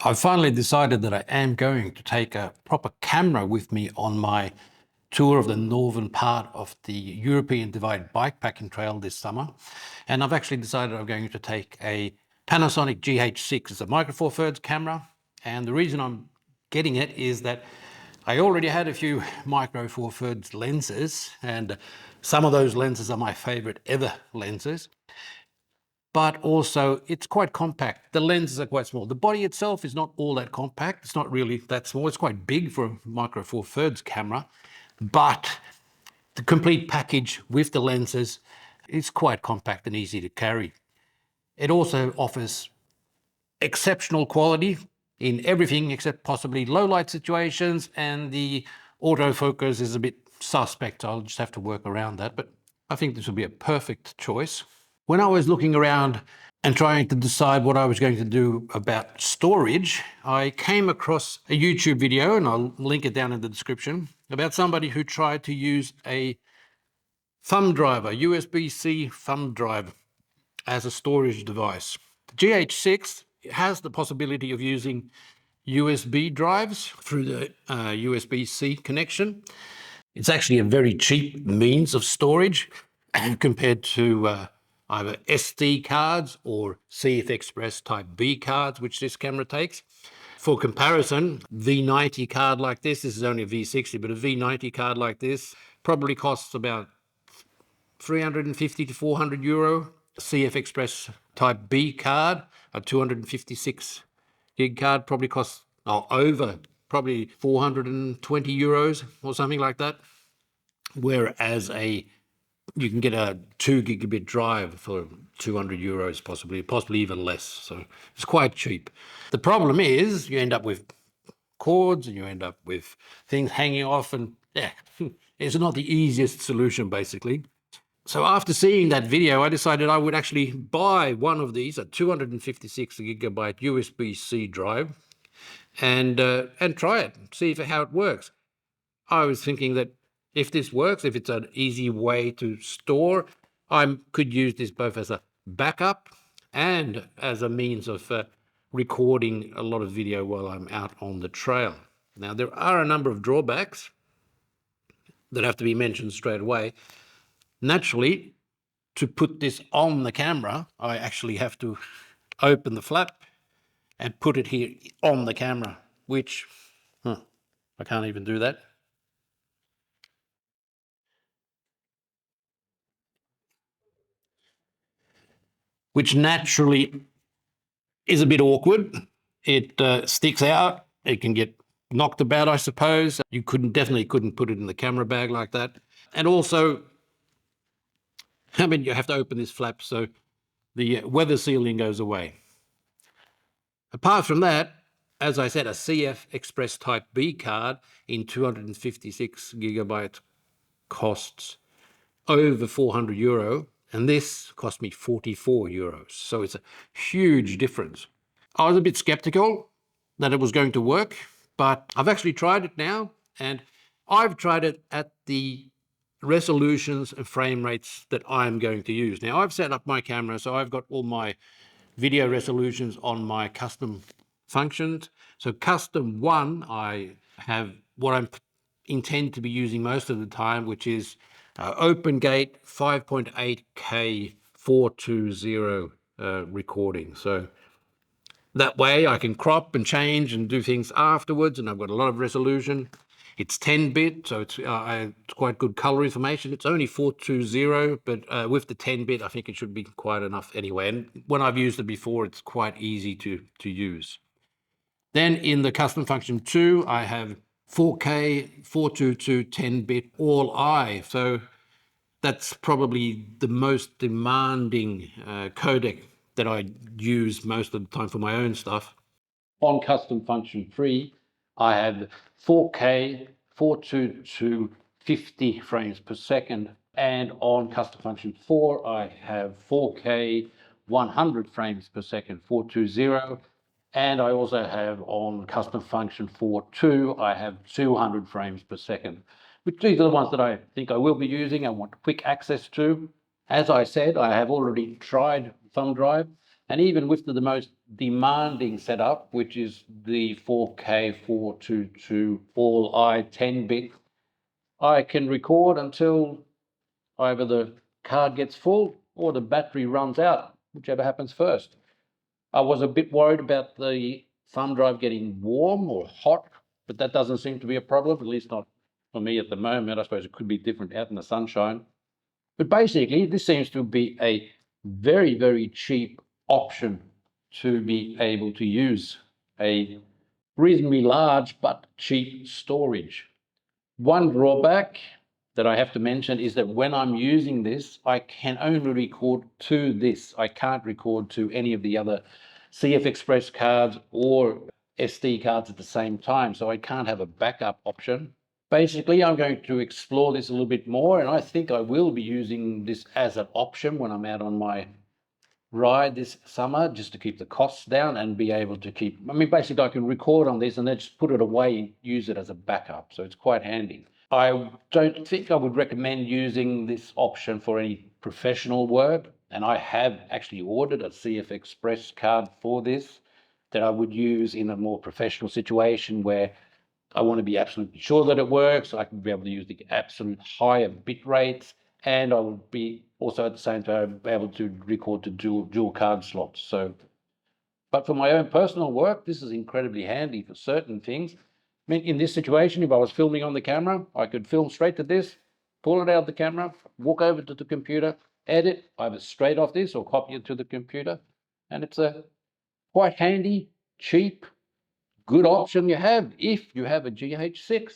I've finally decided that I am going to take a proper camera with me on my tour of the northern part of the European Divide Bikepacking Trail this summer. And I've actually decided I'm going to take a Panasonic GH6. It's a Micro Four Thirds camera. And the reason I'm getting it is that I already had a few Micro Four Thirds lenses, and some of those lenses are my favorite ever lenses. But also it's quite compact. The lenses are quite small. The body itself is not all that compact. It's not really that small. It's quite big for a Micro Four Thirds camera, but the complete package with the lenses is quite compact and easy to carry. It also offers exceptional quality in everything except possibly low light situations, and the autofocus is a bit suspect. I'll just have to work around that, but I think this will be a perfect choice. When I was looking around and trying to decide what I was going to do about storage, I came across a YouTube video, and I'll link it down in the description, about somebody who tried to use a thumb drive, a USB-C thumb drive, as a storage device. The GH6 has the possibility of using USB drives through the USB-C connection. It's actually a very cheap means of storage compared to either SD cards or CF Express Type B cards, which this camera takes. For comparison, V90 card like this is only a V60, but a V90 card like this probably costs about 350 to 400 euro. CF Express Type B card, a 256 gig card, probably costs over probably 420 euros or something like that. Whereas you can get a 2 gigabit drive for 200 euros, possibly even less. So it's quite cheap. The problem is you end up with cords and you end up with things hanging off, and yeah, it's not the easiest solution basically. So after seeing that video, I decided I would actually buy one of these, a 256 gigabyte USB-C drive, and try it, see how it works. I was thinking that if this works, if it's an easy way to store, I could use this both as a backup and as a means of recording a lot of video while I'm out on the trail. Now, there are a number of drawbacks that have to be mentioned straight away. Naturally, to put this on the camera, I actually have to open the flap and put it here on the camera, which I can't even do that. Which naturally is a bit awkward. It sticks out. It can get knocked about, I suppose. You definitely couldn't put it in the camera bag like that. And also, I mean, you have to open this flap so the weather sealing goes away. Apart from that, as I said, a CF Express Type B card in 256 gigabyte costs over 400 euro, and this cost me 44 euros. So it's a huge difference. I was a bit skeptical that it was going to work, but I've actually tried it now, and I've tried it at the resolutions and frame rates that I'm going to use. Now, I've set up my camera, so I've got all my video resolutions on my custom functions. So custom 1, I have what I intend to be using most of the time, which is open gate 5.8K 420 recording. So that way I can crop and change and do things afterwards, and I've got a lot of resolution. It's 10-bit, so it's quite good color information. It's only 420, but with the 10-bit, I think it should be quite enough anyway. And when I've used it before, it's quite easy to use. Then in the custom function 2, I have 4K 422 10-bit all I. So that's probably the most demanding codec that I use most of the time for my own stuff. On custom function 3, I have 4K 422 50 frames per second, and on custom function 4, I have 4K 100 frames per second 420, and I also have on custom function 4.2, I have 200 frames per second, which these are the ones that I think I will be using and want quick access to. As I said, I have already tried thumb drive. And even with the most demanding setup, which is the 4K 422 all I 10-bit, I can record until either the card gets full or the battery runs out, whichever happens first. I was a bit worried about the thumb drive getting warm or hot, but that doesn't seem to be a problem, at least not for me at the moment. I suppose it could be different out in the sunshine. But basically, this seems to be a very, very cheap option to be able to use a reasonably large but cheap storage. One drawback that I have to mention is that when I'm using this, I can only record to this. I can't record to any of the other CF Express cards or SD cards at the same time, so I can't have a backup option. Basically, I'm going to explore this a little bit more, and I think I will be using this as an option when I'm out on my ride this summer, just to keep the costs down and be able to keep, I mean, basically I can record on this and then just put it away and use it as a backup. So it's quite handy. I don't think I would recommend using this option for any professional work. And I have actually ordered a CF Express card for this that I would use in a more professional situation where I want to be absolutely sure that it works. I can be able to use the absolute higher bit rates, and I will be also at the same time able to record to dual card slots. So, but for my own personal work, this is incredibly handy for certain things. I mean, in this situation, if I was filming on the camera, I could film straight to this, pull it out of the camera, walk over to the computer, edit either straight off this or copy it to the computer. And it's a quite handy, cheap, good option you have if you have a GH6.